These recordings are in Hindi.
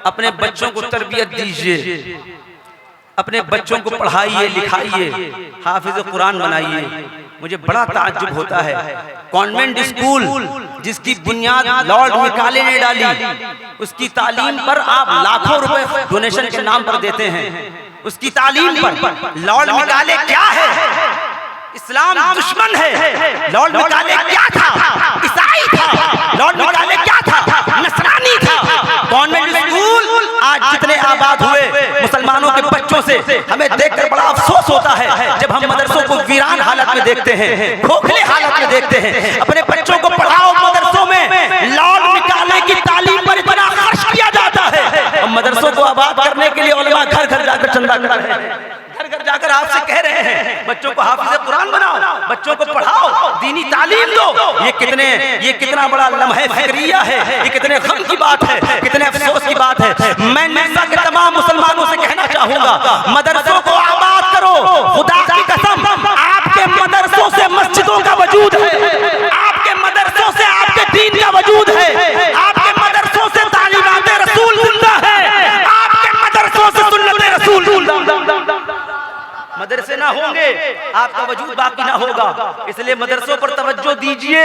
अपने बच्चों को तरबियत दीजिए, अपने बच्चों को पढ़ाइए लिखाइए, हाफिज कुरान बनाइए। मुझे बड़ा ताज्जुब होता है, कॉन्वेंट स्कूल जिसकी बुनियाद लॉर्ड मिकाले ने डाली, उसकी तालीम पर आप लाखों रुपए डोनेशन के नाम पर देते हैं। उसकी तालीम पर लॉर्ड मिकाले क्या है? इस्लाम दुश्मन है। लॉर्ड मिकाले क्या था? ईसाई था। लॉर्ड मिकाले क्या था? नसरानी था। कॉन्वेंट स्कूल आज जितने आबाद हुए मुसलमानों के बच्चों से हमें देखकर बड़ा अफसोस होता है जब हम मदरसों को वीरान हालत में देखते हैं, खोखले हालत में देखते हैं। अपने बच्चों को पढ़ाओ मदरसों में, लॉर्ड मिकाले की तालीम पर इतना खर्च किया जाता है। हम मदरसों को आबाद करने के लिए उलमा घर घर जाकर चंदा कर रहे हैं, घर घर जाकर आपसे कह रहे हैं बच्चों को हाफिज कुरान बनाओ, बच्चों को पढ़ाओ, दीनी तालीम दो। ये कितना बड़ा लम्हे फिक्रिया है, ये कितने गम की बात है, कितने अफसोस की बात है। मैं नेसा के तमाम मुसलमानों से कहना चाहूंगा, मदरसों को आबाद करो। खुदा की कसम, आपके मदरसों से मस्जिदों का वजूद है, आपके मदरसों से आपके दीन का वजूद है, आपके मदरसों से तालीमात रसूल जिंदा है, आपके मदरसों से सुन्नत रसूल जिंदा। मदरसे ना होंगे आपका वजूद बाकी ना होगा। इसलिए मदरसों पर तवज्जो दीजिए।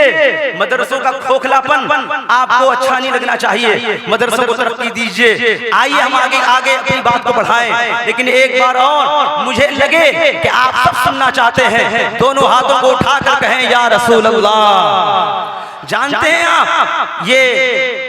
मदरसों का खोखलापन आपको अच्छा नहीं लगना चाहिए, मदरसों को तरक्की दीजिए। आइए हम आगे आगे अपनी बात को बढ़ाएं। लेकिन एक बार और मुझे लगे कि आप सब सुनना चाहते हैं, दोनों हाथों को उठाकर कहें या रसूल अल्लाह। जानते हैं आप, ये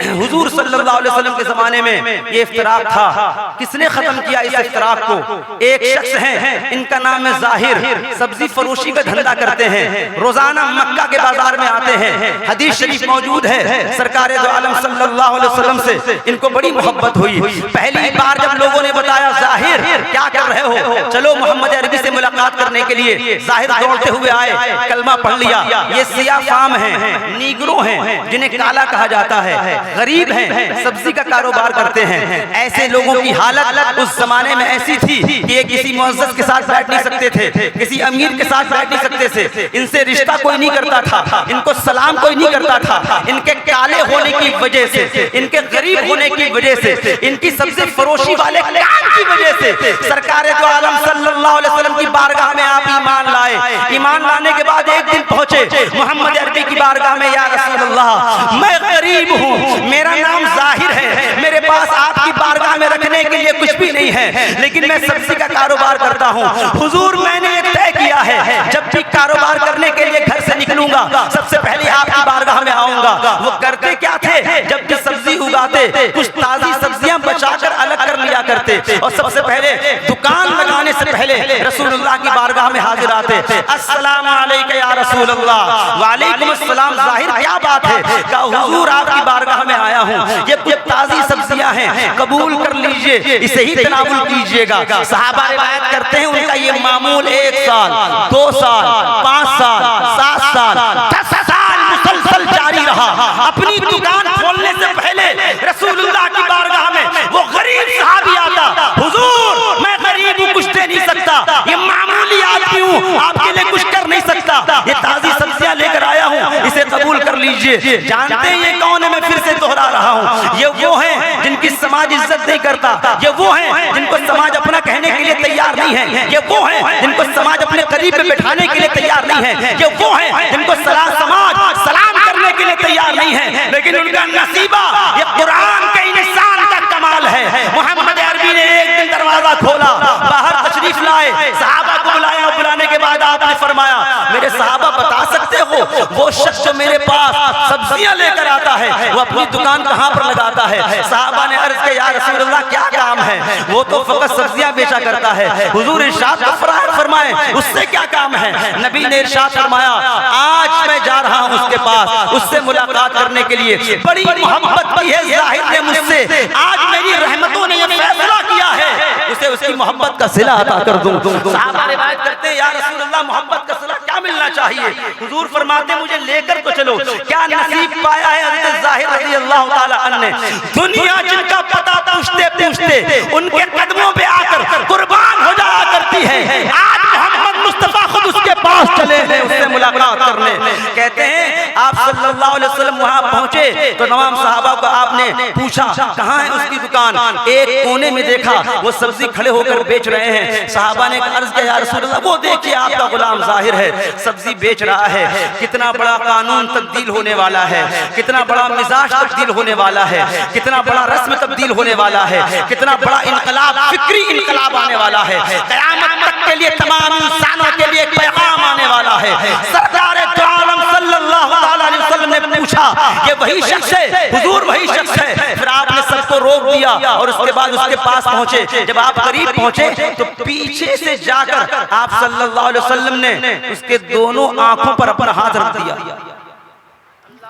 हुजूर सल्लल्लाहु अलैहि वसल्लम के जमाने में ये इफ्तराक था। किसने खत्म किया इस इफ्तराक को? एक शख्स हैं, इनका नाम है जाहिर, सब्जी फरोशी का धंधा करते हैं, रोजाना मक्का के बाजार में आते हैं। हदीस शरीफ मौजूद है, सरकार दो आलम सल्लल्लाहु अलैहि वसल्लम से इनको बड़ी मोहब्बत हुई। पहली बार जब लोगों ने बताया जाहिर क्या कर रहे हो, चलो मोहम्मद अरबी से मुलाकात करने के लिए जाहिर दौड़ते हुए आए, कलमा पढ़ लिया। ये सिया फाम है, नीग्रो हैं, जिन्हें काला कहा जाता है, गरीब हैं, सब्जी का कारोबार करते हैं। ऐसे लोगों की हालत उस जमाने में ऐसी थी कि ये किसी मुअज़्ज़ज़ के साथ बैठ नहीं सकते थे, किसी अमीर के साथ बैठ नहीं सकते थे, इनसे रिश्ता कोई नहीं करता था, इनको सलाम कोई नहीं करता था। इनके काले होने की वजह से, इनके गरीब होने की वजह से, इनकी सब्जी फरोशी वाले काम की वजह से सरकार दो आलम सल्लल्लाहु अलैहि वसल्लम की बारगाह में आप ईमान लाए। ईमान लाने के बाद एक दिन पहुंचे मोहम्मद अरबी की बारगाह में, या रसूल अल्लाह, मैं गरीब हूँ, मेरा नाम जाहिर है, मेरे पास आपकी बारगाह में रखने के लिए कुछ भी नहीं है, लेकिन मैं सब्जी का कारोबार करता हूँ। हुजूर, मैंने ये तय किया है जब भी कारोबार करने के लिए घर से निकलूंगा सबसे पहले आपकी बारगाह में आऊंगा। वो करते क्या थे, जब भी सब्जी उगाते कुछ ताजी सब्जियां बचाकर अलग कर लिया करते, और सबसे पहले दुकान लगाने से पहले रसूलुल्लाह की बारगाह में हाजिर आते। अस्सलाम अलैका या रसूल अल्लाह। वालेकुम अस्सलाम। जाहिर क्या बात है? कहा हुजूर, आपकी बारगाह में आया हूँ, ये कुछ ताजी सब्जियां हैं, कबूल कर लीजिए, इसे ही तनावुल कीजिएगा। सहाबा रिवायत करते हैं उनका ये मामूल 1 साल, 2 साल, 5 साल, 7 साल, 10 साल मुसलसल जारी रहा। अपनी दुकान खोलने से पहले रसूलुल्लाह की बारगाह में वो गरीब सहाबी आता, हुजूर मैं गरीब हूँ, कुछ दे नहीं सकता, ये मामूली आदमी हूँ, आपके लिए कुछ कर नहीं सकता, ये ताजी सब्जियां लेकर आया हूँ, इसे कबूल कर लीजिए। जानते हैं ये कौन है? मैं फिर से दोहरा रहा हूँ, ये वो हैं जिनकी समाज इज्जत नहीं करता, ये वो हैं जिनको समाज अपना कहने के लिए तैयार नहीं है, ये वो हैं जिनको समाज अपने करीब में बैठाने के लिए तैयार नहीं है, ये वो हैं जिनको समाज सलाम करने के लिए तैयार नहीं है, लेकिन उनका नसीबा ये कुरान के इंसान का कमाल है। मोहम्मद अरबी ने एक दिन दरवाजा खोला, बाहर तशरीफ लाए, सहाबा को बुलाया, बुलाने के बाद आपने फरमाया, मेरे सहाबा बता सकते हो वो शख्स जो मेरे पास सब्जियां लेकर आता है वो अपनी दुकान कहां पर लगाता है? सहाबा ने अर्ज किया, या रसूल अल्लाह क्या काम है? वो तो फकत सब्जियां बेचा करता है। हुजूर इरशाद फरमाए, उससे क्या काम है? नबी ने इरशाद फरमाया, आज मैं जा रहा हूं उसके पास, उससे मुलाकात करने के लिए, बड़ी मोहब्बत की है जाहिर ने मुझसे, आज मेरी रहमतों ने ये फैसला किया है उसे उसकी मोहब्बत का सिला अता कर दूं। सहाबा रिवायत करते हैं, या रसूल अल्लाह, मोहब्बत का सिला क्या मिलना चाहिए? हुजूर फरमाते, मुझे लेकर तो चलो। क्या नसीब पाया है हज़रत ज़ाहिर रज़ियल्लाहु ताला अन्हु ने? दुनिया जिनका पता पूछते पूछते उनके कदमों पे आकर कुर्बान हो जाया करती है, आज मोहम्मद मुस्तफा खुद उसके पास चले हैं उससे मुलाकात करने। कहते हैं आप सल्लल्लाहु अलैहि वसल्लम वहां पहुंचे तो तमाम सहाबा को आपने पूछा कहाँ है उसकी दुकान। एक कोने में देखा वो सब्जी खड़े होकर बेच रहे हैं। सहाबा ने अर्ज किया या रसूल अल्लाह, वो देखिए आपका गुलाम जाहिर है सब्जी बेच रहा है। कितना बड़ा कानून तब्दील होने वाला है, कितना बड़ा मिजाज तब्दील होने वाला है, कितना बड़ा रस्म तब्दील होने वाला है, कितना बड़ा इनकलाब, फिक्री इनकलाब आने वाला है। क़यामत तक के लिए तमाम इंसानों के लिए एक पैगाम आने वाला है। सरकार दो आलम सल्लल्लाहु अलैहि वसल्लम ने पूछा ये वही शख्स है, हुजूर वही शख्स है। फिर आपने सबको रोक दिया और उसके बाद उसके पास पहुंचे। जब आप करीब पहुंचे तो पीछे से जाकर आप सल्लल्लाहु अलैहि वसल्लम ने उसके दोनों आंखों पर अपना हाथ रख दिया,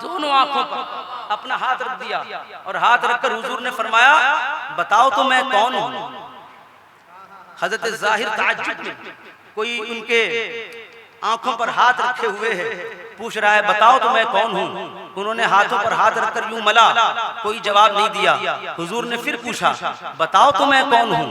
दोनों आंखों पर अपना हाथ रख दिया और हाथ रखकर हुजूर ने फरमाया बताओ तो मैं कौन हूं। हजरत जाहिर ताज्जुब में कोई उनके आंखों पर हाथ रखे हुए है, पूछ रहा है बताओ तो मैं कौन हूं। उन्होंने हाथों पर हाथ रखकर यूं मला, कोई जवाब नहीं दिया। हुजूर ने फिर पूछा बताओ तो मैं कौन हूं,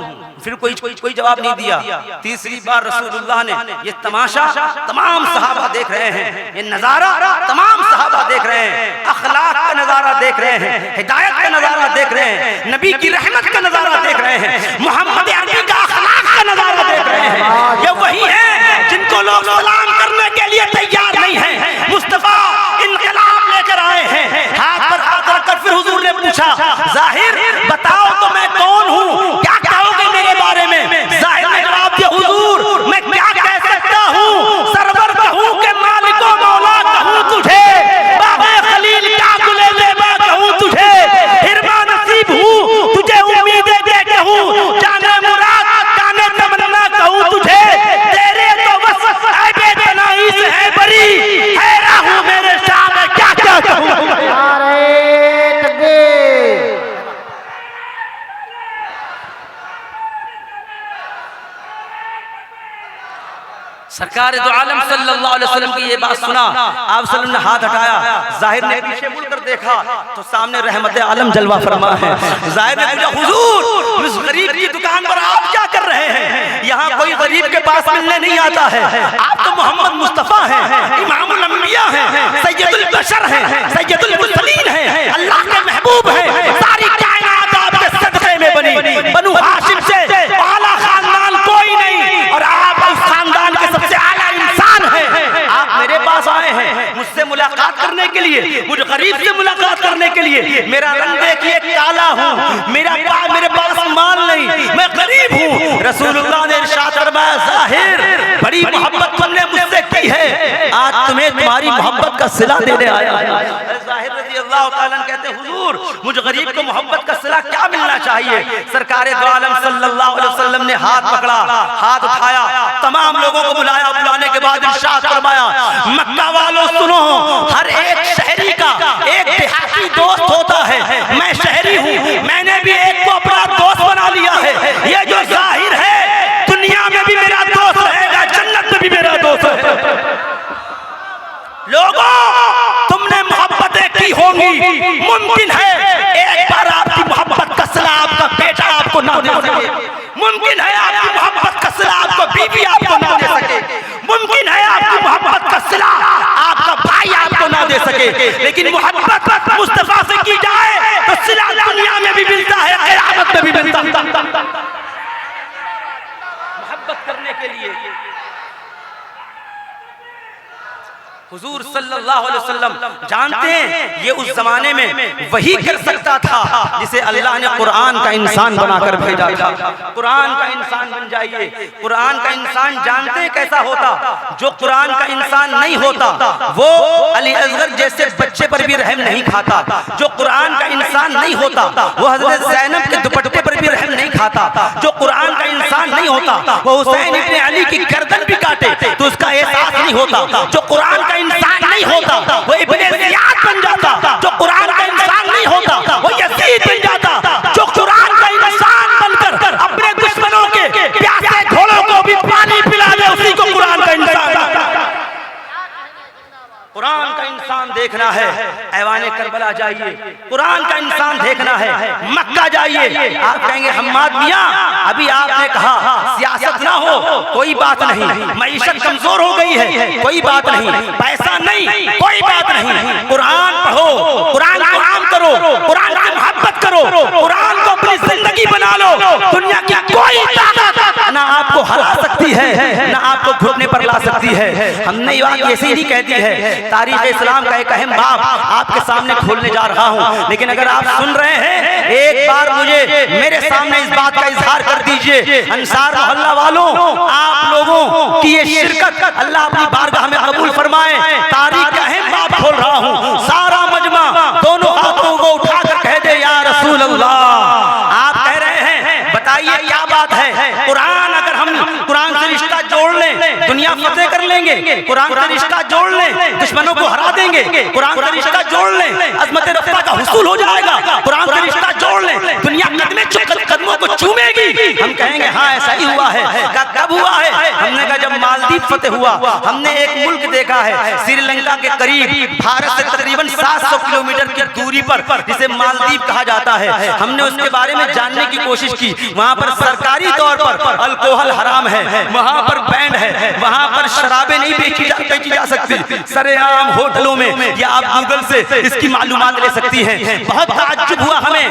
फिर कोई जवाब नहीं दिया। तीसरी बार रसूलुल्लाह ने, ये तमाशा तमाम सहाबा देख रहे हैं, ये नजारा तमाम सहाबा देख रहे हैं, अखलाक का नजारा देख रहे हैं, हिदायत का नजारा देख रहे हैं, नबी की रहमत का नजारा देख रहे हैं, मोहम्मद अरबी का अखलाक का नजारा देख रहे हैं। ये वही है जिनको लोग सलाम करने के लिए तैयार नहीं है। मुस्तफा इनकलाब लेकर आए हैं। हाथ पर हाथ रखकर फिर हुजूर ने पूछा जाहिर बताओ तो मैं कौन हूँ, क्या कहोगे मेरे बारे में। जाहिर ने जवाब दिया हुजूर मैं क्या कह सकता हूँ, सरवर कहूँ के मालिको मौला कहूँ तुझे, बाबा खलील का गुले लेबा कहूँ तुझे, हिरमा नसीब हूँ तुझे उम्मीदें दे कहूँ, जाने मुराद काने तमन्ना कहूँ तुझे, तेरे तो बस ऐबे तनाई से है बरी, हैरा हूँ मेरे शाह में क्या क्या कहूँ। सरकार दो आलम सल्लल्लाहु अलैहि वसल्लम की ये बात सुना, आप सल्लल्लाहु ने हाथ हटाया। जाहिर ने पीछे मुड़कर देखा तो सामने रहमत आलम जलवा फरमा है। जाहिर ने पूछा हुजूर इस गरीब की दुकान पर आप क्या कर रहे हैं, यहाँ कोई गरीब के पास मिलने नहीं आता है, आप तो मोहम्मद मुस्तफा हैं, इमामुल अंबिया हैं, सैयदुल बशर हैं, सैयदुल मुरसलीन हैं, अल्लाह के महबूब हैं, सारी कायनात आपके सदक़े में बनी, बनु हाशिम से आला खानदान कोई नहीं और आप उस खानदान के सबसे आला इंसान हैं। आप मेरे पास आए हैं मुझसे मुलाकात करने के लिए, मुझे गरीब से मुलाकात करने के लिए। मेरा रंग देखिए काला हूँ, मेरे पास माल नहीं, मैं गरीब हूँ। रसूलुल्लाह ने इरशाद फरमाया जाहिर बड़ी मोहब्बत तुमने मुझसे की है, आज तुम्हें तुम्हारी मोहब्बत का सिला देने आया। जाहिर रज़ी अल्लाह ताला कहते हुजूर मुझे गरीब को मोहब्बत का सिला क्या मिलना चाहिए। सरकार दो आलम सल्लल्लाहु अलैहि वसल्लम ने हाथ पकड़ा, हाथ उठाया, तमाम लोगों को बुलाया, बुलाने के बाद इरशाद फरमाया मक्का वालों सुनो, हर एक शहरी का एक देहाती दोस्त होता है, मैं शहरी हूँ, मैंने भी एक को अपना दोस्त बना लिया है। ये जो जाहिर है दुनिया में भी मेरा दोस्त रहेगा, जन्नत में भी मेरा दोस्त है। लोगों तुमने मोहब्बतें की होंगी, मुमकिन है एक बार आपकी मोहब्बत का सिला आपका बेटा आपको ना दे सके, मुमकिन है आपकी मोहब्बत का सिला आपको बीवी आपको ना दे सके, मुमकिन है आपकी मोहब्बत का सिला आपका भाई आपको ना दे सके, लेकिन मोहब्बत मुस्तफा से की जाए तो सिला दुनिया में भी मिलता है, क़यामत में भी मिलता है। मोहब्बत करने के लिए हुजूर सल्लल्लाहु अलैहि वसल्लम जानते हैं ये उस जमाने में वही कर सकता था जिसे अल्लाह ने कुरान का इंसान बनाकर भेजा था। कुरान का इंसान बन जाइए। कुरान का इंसान जानते हैं कैसा होता, जो कुरान का इंसान नहीं होता वो अली असगर जैसे बच्चे पर भी रहम नहीं खाता, जो कुरान का इंसान नहीं होता वो हजरत ज़ैनब के दुपट्टे पर भी रहम नहीं खाता, जो कुरान का इंसान नहीं होता वो हुसैन इब्ने अली की गर्दन भी काटे तो उसका एहसास नहीं होता, जो कुरान का इंसान नहीं होता वो इब्ने ज़ियाद बन जाता, जो कुरान का इंसान नहीं होता वो यजीद बन जाता, जो कुरान का इंसान बनकर अपने दुश्मनों के प्यासे घोड़ों को भी पानी पिला दे उसी को कुरान का इंसान। कुरान का इंसान देखना है, ऐवाने करबला जाइए, कुरान का इंसान देखना है, मक्का जाइए। आप कहेंगे हम्माद मियां अभी आपने कहा सियासत ना हो कोई बात नहीं, मईशत कमजोर हो गई है कोई बात नहीं, पैसा नहीं कोई बात नहीं, कुरान पढ़ो, कुरान को आम करो, कुरान की मोहब्बत करो, कुरान को अपनी जिंदगी बना लो। दुनिया की कोई ताकत ना आपको हरा सकती है ना आपको घुटने पर ला सकती है। हमने ये बात ऐसे ही कह दी है। तारीख इस्लाम का एक अहम बाब आपके सामने खोलने जा रहा हूँ, लेकिन अगर आप सुन रहे हैं एक बार मुझे मेरे सामने इस बात का इजहार कर दीजिए। अंसार मोहल्ला वालों, आप लोगों की ये शिरकत अल्लाह अपनी बारगाह में कबूल फरमाए। तारीख का अहम बाब खोल रहा हूँ, सारा मजमा दोनों हाथों को उठाकर कह दे या रसूल अल्लाह। आप कह रहे हैं बताइए क्या बात है, कुरान अगर हम कुरान से रिश्ता जोड़ लें दुनिया फतेह कर लेंगे, कुरान से रिश्ता जोड़ लें दुश्मनों को हरा देंगे, कुरान से रिश्ता जोड़ लें अज़मत रफ़्ता का हुसूल हो जाएगा, कुरान से रिश्ता जोड़ लें दुनिया कदमों को चूमेगी। हम कहेंगे हाँ ऐसा ही हुआ है। कब हुआ है? हमने कहा जब मालदीव फतेह हुआ। हमने एक मुल्क देखा है श्रीलंका के करीब, भारत से तकरीबन 700 किलोमीटर की दूरी पर, जिसे मालदीव कहा जाता है। हमने उसके बारे में जानने की कोशिश की। वहाँ पर सरकारी तौर पर अल्कोहल हराम है, वहाँ पर बैंड है, वहाँ पर शराबें नहीं बेची जा सकती सरेआम होटलों में, या आप गूगल से इसकी मालूमात ले सकती हैं। बहुत ताज्जुब हुआ हमें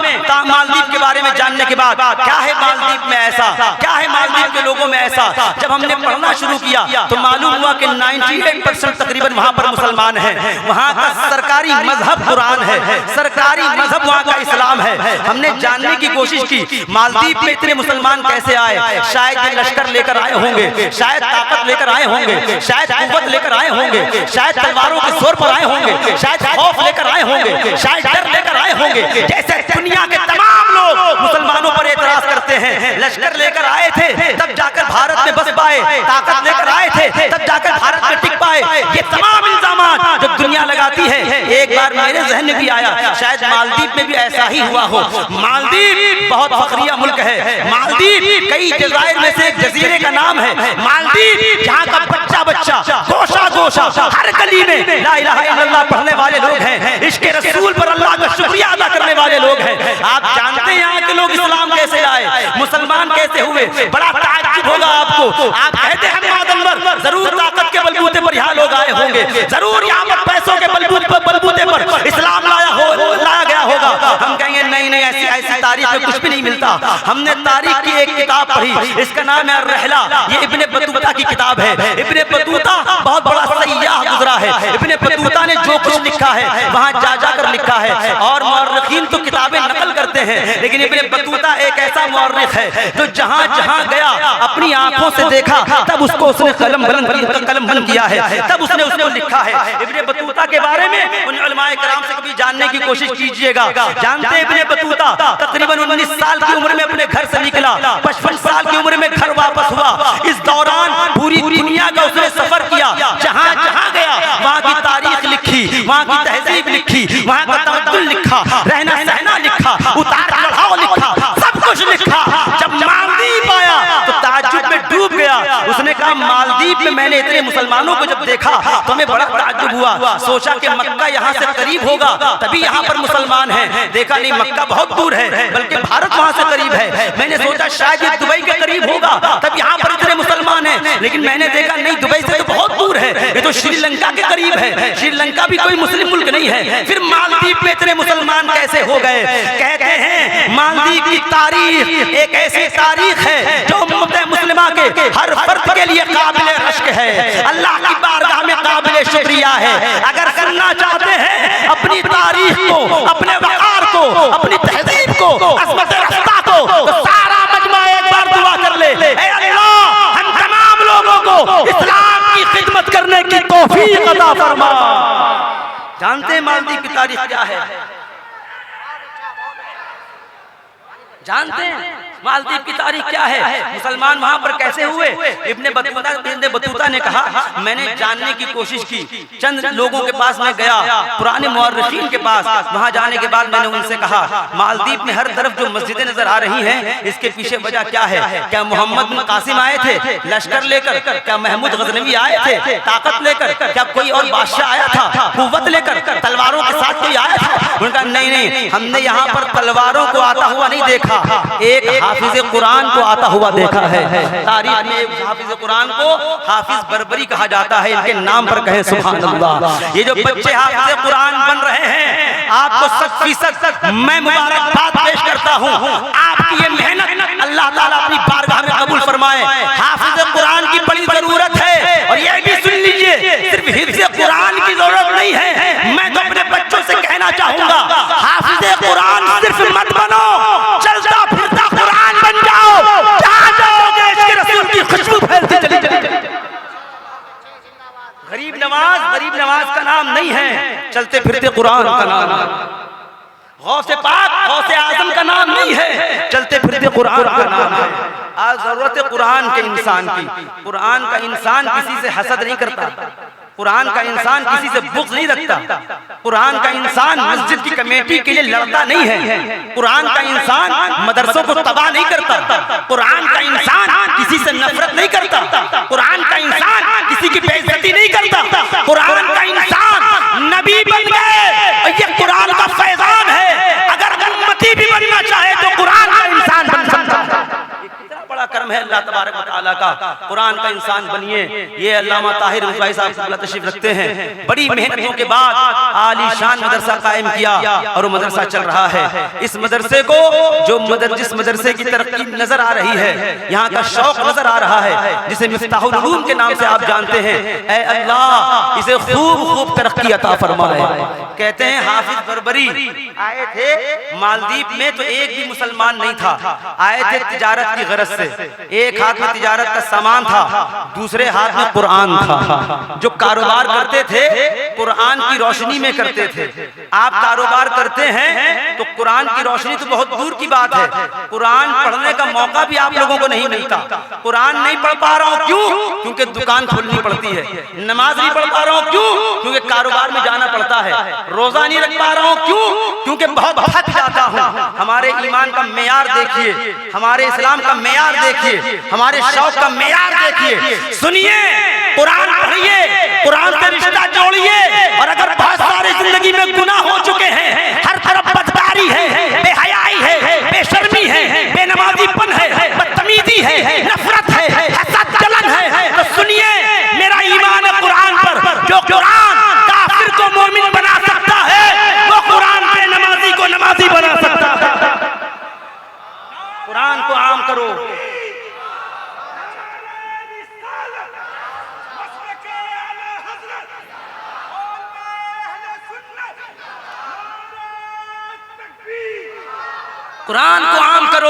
मालदीव के बारे में जानने के बाद। क्या है मालदीव में ऐसा, क्या है मालदीव के लोगों में ऐसा? जब हमने पढ़ना शुरू किया तो मालूम हुआ कि 98% तकरीबन वहाँ पर मुसलमान हैं। वहाँ का सरकारी मजहब कुरान है, सरकारी मजहब वहाँ का इस्लाम है। हमने जानने की कोशिश की मालदीव में इतने मुसलमान कैसे आए। शायद ये लश्कर लेकर आए होंगे, शायद ताकत लेकर आए होंगे, शायद कुव्वत लेकर आए होंगे, शायद तलवारों के जोर पर आए होंगे, शायद खौफ लेकर आए होंगे, शायद डर लेकर आए होंगे। जैसे दुनिया के तमाम लोग मुसलमानों पर एतराज करते हैं, लश्कर लेकर आए थे तब जाकर भारत में बस पाए, ताकत लेकर आए थे तब जाकर भारत में टिक पाए। ये तमाम इल्जामात जो दुनिया लगाती है, एक बार मेरे जहन में भी आया शायद मालदीव में भी ऐसा ही हुआ हो। मालदीव बहुत फखरिया मुल्क है। मालदीव कई जज़ायर में से एक जजीरे का नाम है। मालदीव जहाँ का बच्चा गोशा गोशा हर गली में ला इलाहा इल्लल्लाह पढ़ने वाले लोग हैं, इश्क़ रसूल पर अल्लाह का शुक्रिया अदा करने वाले लोग हैं। आप जानते हैं यहाँ के लोग इस्लाम कैसे आए, मुसलमान कैसे हुए? बड़ा ताज्जुब होगा आपको। आप कहते हैं मादनवर जरूर ताकत के बलबूते पर यहाँ लोग आए होंगे, जरूर यहाँ पर पैसों के बलबूते पर इस्लाम लाया गया होगा। हम कहेंगे नहीं नहीं, ऐसी तारीख में कुछ भी नहीं मिलता। हमने तारीख की एक किताब पढ़ी, इसका नाम है रहला, ये इब्ने बतूता की किताब है। इब्ने बतूता बहुत बड़ा सय्याह गुजरा है। इब्ने बतूता ने जो कुछ लिखा है वहाँ जा कर लिखा है, और मौर्रिखीन तो किताबें नकल करते हैं, लेकिन इब्ने बतूता एक ऐसा मौर्रिख है जो जहाँ जहाँ गया अपनी आंखों से देखा, तब उसको उसने कलम बंद किया है, तब उसने उसको लिखा है। इब्ने बतूता के बारे में उन उलमाए कराम से कभी जानने की कोशिश कीजिएगा। जानते हैं इब्ने बतूता तकरीबन 19 साल की उम्र में अपने घर से निकला, 55 साल की उम्र में घर वापस हुआ। इस दौरान पूरी दुनिया का उसने सफर किया, जहाँ जहाँ गया वहाँ की तारीख लिखी, वहाँ की तहजीब लिखी, वहाँ का तमद्दुन लिखा, रहना सहना लिखा, उतार चढ़ाव लिखा, सब कुछ लिखा। जब मालदीव आया तो ताज्जुब में डूब गया। उसने कहा मालदीव में मैंने इतने मुसलमानों को जब देखा तो हमें बड़ा ताज्जुब हुआ। सोचा कि मक्का यहाँ से करीब होगा तभी यहाँ पर मुसलमान हैं। देखा नहीं, मक्का बहुत दूर है, बल्कि भारत वहाँ से करीब है। मैंने सोचा शायद ये दुबई के करीब होगा तब यहाँ पर इतने मुसलमान हैं, लेकिन मैंने देखा नहीं, दुबई से तो बहुत दूर है, ये तो श्रीलंका के करीब है। श्रीलंका भी कोई मुस्लिम मुल्क नहीं है, फिर मालदीव में इतने मुसलमान कैसे हो गए? कहते हैं मालदीव की तारीख एक ऐसी तारीख है जो उम्मत मुस्लिमा के हर फर्द के लिए काबिल रश्क है, अल्लाह की बारगाह में काबिल शुक्रिया है। अगर करना चाहते हैं अपनी तारीख को, अपने वक़ार को, अपनी तहजीब को, अज़मत रफ़्ता को, तो सारा मजमा एक बार दुआ कर ले, ऐ अल्लाह हम तमाम लोगों को इस्लाम की खिदमत करने की तौफीक अता फरमा। जानते हैं मालदीव की तारीख क्या है? जानते हैं मालदीव की तारीख क्या है, मुसलमान वहां पर कैसे हुए? इब्ने बतूता ने कहा, मैंने जानने की कोशिश की, चंद लोगों के पास मैं गया, पुराने मुअर्रिखीन के पास। वहां जाने के बाद मैंने उनसे कहा, मालदीव में हर तरफ जो मस्जिदें नजर आ रही हैं, इसके पीछे वजह क्या है? क्या मोहम्मद बिन कासिम आए थे लश्कर लेकर? क्या महमूद गजनवी आए थे ताकत लेकर? क्या कोई और बादशाह आया था कुव्वत लेकर, तलवारों के साथ कोई आया था? उनका नहीं, हमने यहाँ पर तलवारों को आता हुआ नहीं देखा, एक हाफिज कुरान को आता हुआ देखा है। तारीख में हाफिज कुरान को हाफिज बरबरी कहा जाता है, इनके नाम पर कहें सुभान अल्लाह। ये जो बच्चे हाफिज कुरान बन रहे हैं, आपको 100% मैं मुबारकबाद पेश करता हूँ। आपकी ये मेहनत अल्लाह ताला अपनी बारगाह में कबूल फरमाए। हाफिज कुरान की बड़ी जरूरत है, और ये भी सुन लीजिए, सिर्फ हिफ्ज कुरान की जरूरत नहीं है। मैं तो अपने बच्चों से कहना चाहूंगा, हाफिज कुरान सिर्फ मत बनो, चलता फिरता कुरान बन जाओ। जहां जाओगे इसके रसूल की खुशबू फैलती चली जाएगी। गरीब नवाज का नाम नहीं है, चलते फिरते कुरान का नाम है। गौसे पाक, गौसे आजम का नाम नहीं है, चलते फिरते कुरान का नाम है। आज जरूरत है कुरान के इंसान की। कुरान का इंसान किसी से हसद नहीं करता, कुरान का इंसान किसी से बुग़्ज़ नहीं रखता, कुरान का इंसान मस्जिद की कमेटी के लिए लड़ता नहीं है, कुरान का इंसान मदरसों को तबाह नहीं करता, कुरान का इंसान किसी से नफरत नहीं करता, कुरान का इंसान किसी की बेइज्जती नहीं करता। कुरान का इंसान नबी बन गए, और ये कुरान का फैजान है। अगर उम्मती भी बनना चाहे तो कुरान का इंसान बन सकता है। बड़ा कर्म है अल्लाह तबारक व तआला का, कुरान का इंसान बनिए। ये अल्लामा ताहिर रुज़वाई साहब तशरीफ रखते हैं, बड़ी मेहनतों के बाद आलीशान मदरसा कायम किया, और वो मदरसा चल रहा है। इस मदरसे को जिस मदरसे की तरक्की नजर आ रही है, यहाँ का शौक नजर आ रहा है, जिसे मिफ्ताहुल उलूम के नाम से आप जानते हैं, ऐ अल्लाह इसे खूब तरक्की अता फरमाए। कहते हैं हाफिज बरबरी आए थे मालदीव में, तो एक भी मुसलमान नहीं था। आए थे तिजारत की गरज से, एक हाथ में तिजारत का सामान था, दूसरे हाथ में कुरान था। जो कारोबार करते थे कुरान की रोशनी में करते थे। आप कारोबार करते हैं तो कुरान की रोशनी तो बहुत दूर की बात है, कुरान पढ़ने का मौका भी आप लोगों को नहीं मिलता। कुरान नहीं पढ़ पा रहा हूँ, क्यों? क्योंकि दुकान खोलनी पड़ती है। नमाज नहीं पढ़ पा रहा हूँ, क्यों? क्योंकि कारोबार में जाना पड़ता है। रोजा नहीं रख पा रहा हूँ, क्यों? क्योंकि बहुत थक जाता हूँ। हमारे ईमान का मेयार देखिए, हमारे इस्लाम का मेयार देखिए, हमारे शौक का मेयार देखिए। सुनिए, कुरान पढ़िए, कुरान से रिश्ता जोड़िए। और अगर बहुत सारे जिंदगी में गुनाह हो चुके हैं, हर तरफ बदकारी है, बेहयाई है, बेशर्मी है, बेनमाजीपन है, बदतमीजी है, नफरत है, हसद जलन है, तो सुनिए, मेरा ईमान है कुरान पर। जो कुरान काफिर को मोमिन बना सकता है, वो कुरान बेनमाजी को नमाजी बना सकता है। कुरान को आम करो। कुरान को आम करो।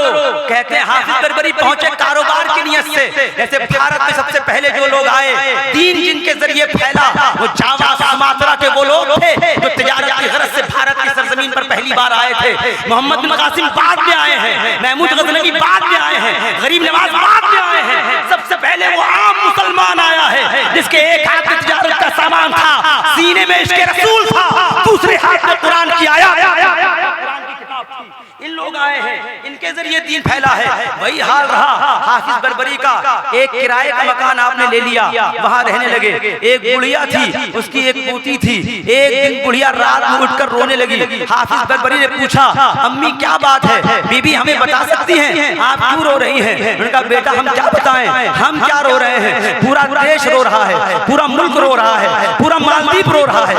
कहते हैं हाफिज बरबरी पहुंचे कारोबार की नियत से। जैसे भारत में सबसे पहले जो लोग आए, दीन जिनके जरिए फैला, वो जावा सुमात्रा के वो लोग थे जो तिजारत की गरज से भारत की सरजमीन पर पहली बार आए थे। मोहम्मद बिन कासिम बाद में आए हैं, महमूद गजनवी बाद में आए हैं, गरीब नवाज बाद में आए हैं। सबसे पहले वो आम मुसलमान आया है, जिसके एक हाथ में तिजारत का सामान था, सीने में इश्क़ रसूल था, दूसरे हाथ में कुरान की आयत, इन लोग आए हैं, इनके जरिए दीन फैला है। वही हाल रहा हाफिज बरबरी का। एक किराए का मकान आपने ले लिया, वहां रहने लगे। एक बुढ़िया थी, उसकी एक पोती थी। एक दिन बुढ़िया रात में उठकर रोने लगी। हाफिज बरबरी ने पूछा, अम्मी क्या बात है? बीबी हमें बता सकती हैं आप क्यों रो रही हैं? उनका बेटा हम क्या बताएं, हम क्या रो रहे हैं? पूरा देश रो रहा है, पूरा मुल्क रो रहा है, पूरा मालदीव रो रहा है।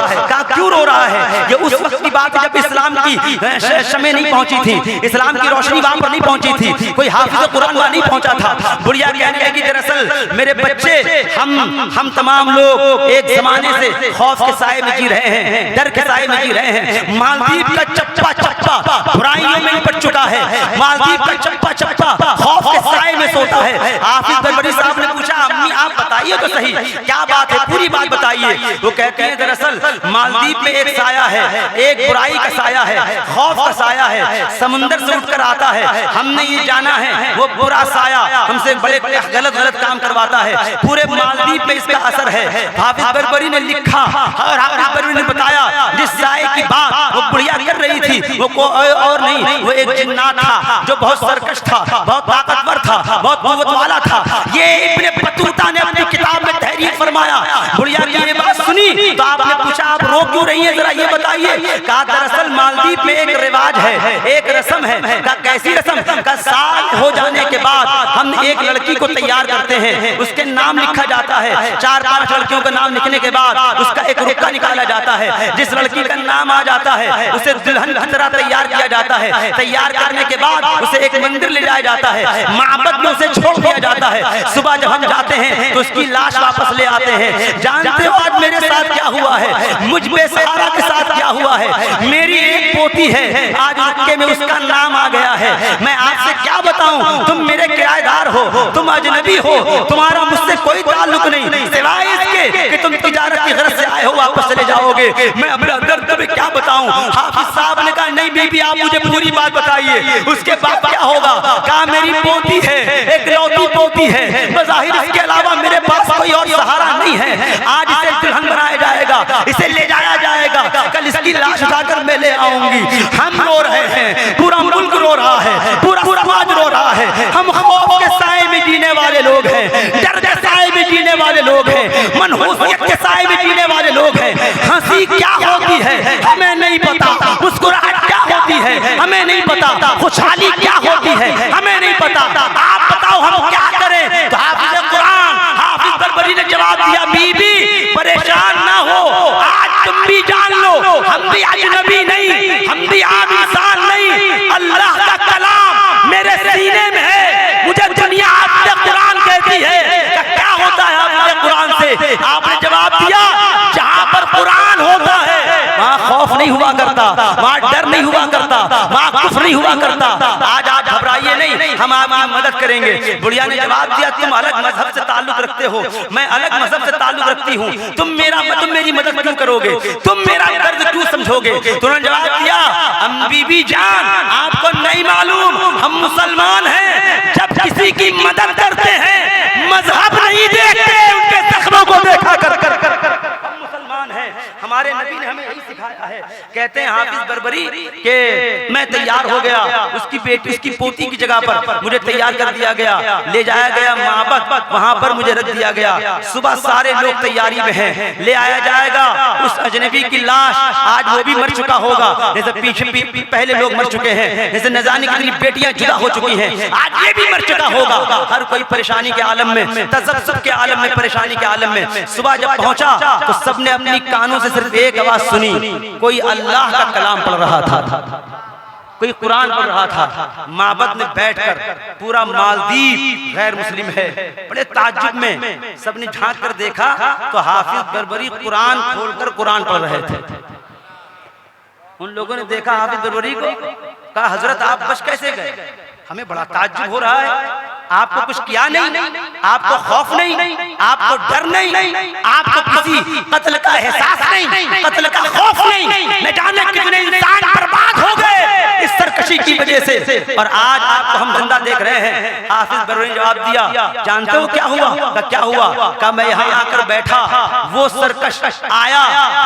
क्यों रो रहा है? ये उस वक्त की बात है जब इस्लाम की शमें नहीं पहुंची थी, इस्लाम की रोशनी वहां पर नहीं पहुंची थी, कोई हाफिज कुरान वहां नहीं पहुंचा था। बुढ़िया कहने लगी, दरअसल मेरे बच्चे, हम तमाम लोग एक जमाने से खौफ के साए में जी रहे हैं, डर के साए में जी रहे हैं। मालदीव का चप्पा चप्पा बुराइयों में लिपट चुका है, मालदीव का चप्पा चप्पा खौफ के साए में सोता है। हाफिज बरबरी साहब ने पूछा, अम्मी आप बताइए तो सही क्या बात है, पूरी बात बताइए। वो कहते हैं दरअसल मालदीव में एक साया है, एक बुराई का साया है, खौफ का साया है, समुंदर से उठकर आता है। हमने ये जाना है वो बुरा साया हमसे बड़े गलत काम करवाता है, पूरे मालदीव में इसका असर है। हाफिज बरबरी ने लिखा और हाफिज बरबरी ने बताया जिस साए की बात वो बुढ़िया कर रही थी वो और नहीं, वो एक जिन्नात था जो बहुत सरकश था, बहुत ताकतवर था, बहुत कुव्वत वाला था। ये इब्ने बतूता ने अपनी किताब में तहरीर फरमाया। बुढ़िया की ये बात सुनी तो आपने पूछा आप रो क्यों रही है, जरा ये बताइए। कहा दरअसल मालदीव में एक रिवाज है, एक रस्म है। कहा कैसी रस्म? का साल हो जाने के बाद हम एक लड़की को तैयार करते हैं, उसके नाम लिखा जाता है। 4-5 लड़कियों का नाम लिखने के बाद उसका एक रुक्का निकाला जाता है। जिस लड़की का नाम आ जाता है उसे दुल्हन की तरह तैयार किया जाता है। तैयार करने के बाद उसे एक मंदिर ले जाया जाता है, माबद में उसे छोड़ दिया जाता है। सुबह जब हम जाते हैं तो उसकी लाश वापस ले आते हैं। जानते हो आज मेरे साथ क्या हुआ है, मुझ बेसहारा के साथ क्या हुआ है। मेरी एक पोती है, आज रुक्के में उसका नाम आ गया है। मैं आपसे क्या बताऊं, तुम मेरे किराएदार हो, तुम अजनबी हो, तुम्हारा मुझसे कोई ताल्लुक नहीं सिवाय इसके कि तुम तिजारत की गरज से आए हो, वापस चले जाओगे। मैं अपना दर्द तुम्हें क्या बताऊं। हाफिज साहब ने कहा नहीं बीबी आप मुझे पूरी बात बताइए, उसके बाद क्या होगा। कहा मेरी पोती है, एक लौती पोती है, बज़ाहिर इसके अलावा मेरे पास कोई और सहारा नहीं है। आज इसे दुल्हन बनाया जाएगा, इसे ले जाया जाएगा, कल इसकी लाश उठाकर मैं ले आऊंगी। हम रो रहे हैं, पूरा मुल्क रो रहा है, पूरा समाज रो रहा है। हम खौफ के साए में जीने वाले लोग हैं, डर के साए में जीने वाले लोग हैं, मनहूसियत के साए में जीने वाले लोग हैं। हंसी क्या होती है हमें नहीं पता, मुस्कुराहट क्या होती है हमें नहीं पता, खुशहाली क्या होती है हमें नहीं पता। आप बताओ हम क्या करें। तो हाफिज कुरान हाफिज बरबरी ने जवाब दिया बीबी परेशान ना हो, आज तुम भी जान लो हम भी अजनबी नहीं, हम भी आम इंसान नहीं। अल्लाह का कलाम मेरे सीने में है, मुझे दुनिया हाफिज कुरान कहती है। क्या होता है हाफिज कुरान से? आपने जवाब दिया जहां पर कुरान होता है वहां खौफ नहीं हुआ करता, वहां डर नहीं हुआ करता, वहां कुफ्र नहीं हुआ करता। आज आप घबराइए नहीं, हम आपकी मदद करेंगे। बुढ़िया ने जवाब दिया तुम अलग मजहब से ताल्लुक रखते हो, मैं अलग मजहब से ताल्लुक रखती हूँ, तुम मेरी मदद क्यों करोगे, तुम मेरा दर्द क्यों समझोगे। तो उन्होंने जवाब दिया हम बीबी जान आपको नहीं मालूम हम मुसलमान हैं, जब किसी की मदद करते हैं मजहब नहीं देखते, उनके जख्मों को देखा कर मुसलमान हैं। हमारे नबी ने हमें यही सिखाया है। कहते हैं हाफिज बरबरी के मैं तैयार हो गया, उसकी बेटी उसकी पोती की जगह पर मुझे तैयार कर दिया गया, ले जाया गया माबद, वहां पर मुझे रख दिया गया। सुबह सारे लोग तैयारी में हैं, ले आया जाएगा उस अजनबी की लाश। आज वो भी मर चुका होगा, जैसे पीछे पहले लोग मर चुके हैं, जैसे न जाने कितनी बेटियां जुदा हो चुकी हैं, आज ये भी मर चुका होगा। हर कोई परेशानी के आलम में, तज़ब्ज़ुब के आलम में, परेशानी के आलम में। सुबह जब पहुंचा तो सबने अपनी कानों से सिर्फ एक आवाज सुनी, कोई अल्लाह का कलाम पढ़ रहा था, कोई कुरान पढ़ रहा था। माबद में बैठकर पूरा मालदीव गैर मुस्लिम है, बड़े ताज्जुब में सबने झांक कर देखा तो हाफिज बरबरी कुरान खोलकर कुरान पढ़ रहे थे। उन लोगों ने देखा हाफिज बरबरी को, कहा हजरत आप बच कैसे गए, हमें बड़ा ताज्जुब हो रहा है। आपको कुछ किया नहीं, आपको खौफ नहीं, आपको डर नहीं, आपको किसी कत्ल का एहसास नहीं, कत्ल का खौफ नहीं, न जाने कितने इंसान बर्बाद हो गए इस सरकशी की वजह से, और आज आपको हम जिंदा देख रहे हैं। हाफिज बरबरी ने जवाब दिया जानते हो क्या हुआ? का क्या हुआ? का मैं यहाँ आकर बैठा, वो सरकश आया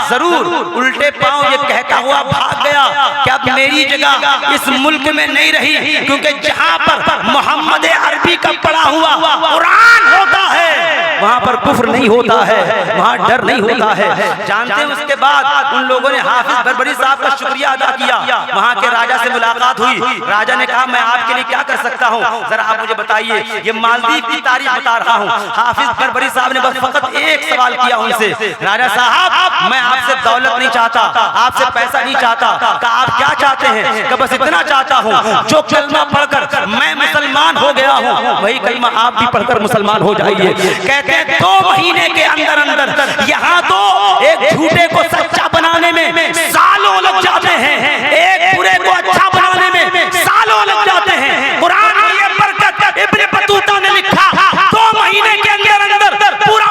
जरूर, उल्टे पांव ये कहता हुआ भाग गया कि अब मेरी जगह इस मुल्क में नहीं रही, क्योंकि जहाँ पर मोहम्मद अरबी का पढ़ा हुआ कुरान होता है वहां पर कुफ्र नहीं होता है, वहां डर नहीं होता है। जानते हैं उसके बाद उन लोगों ने हाफिज बरबरी साहब का शुक्रिया अदा किया। वहां के राजा से मुलाकात हुई, राजा ने कहा मैं आपके लिए क्या कर सकता हूं, जरा आप मुझे बताइए। ये मालदीव की तारीख बता रहा हूं। हाफिज बरबरी साहब ने बस फकत एक सवाल किया उनसे, राजा साहब मैं आपसे दौलत नहीं चाहता, आपसे पैसा नहीं चाहता, आप क्या चाहते हैं? कि बस इतना चाहता हूं जो कलमा पढ़कर मैं मुसलमान हो गया हूं वही कलमा आप भी पढ़कर मुसलमान हो जाइए। कहते हैं 2 महीने के अंदर अंदर यहाँ तो एक झूठे को सच्चा बनाने में सालों लग जाते हैं, एक बुरे को अच्छा बनाने में सालों लग जाते हैं। कुरान में ये बरकत इब्ने बतूता ने लिखा 2 महीने के अंदर अंदर पूरा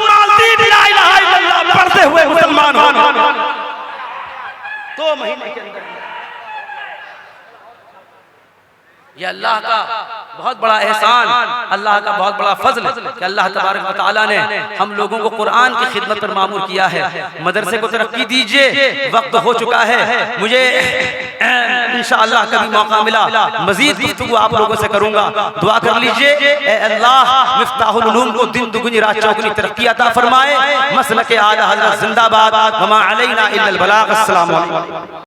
2 महीने के अंदर। ये अल्लाह का बहुत बड़ा एहसान, अल्लाह का बहुत बड़ा फजल कि अल्लाह तबारक व तआला ने हम लोगों को कुरान की खिदमत पर मामूर किया है। मदरसे को तरक्की दीजिए, वक्त हो चुका है। मुझे इंशाअल्लाह कभी मौका मिला मजीद गुफ्तगू आप लोगों से करूंगा। दुआ कर लीजिए, ए अल्लाह मिफ्ताहुल उलूम को दिन दुगनी रात चौगुनी तरक्की अता फरमाए। मसलक आला हज़रत जिंदाबाद, वमा अलैना इल्लल बलाग। अस्सलामु अलैकुम।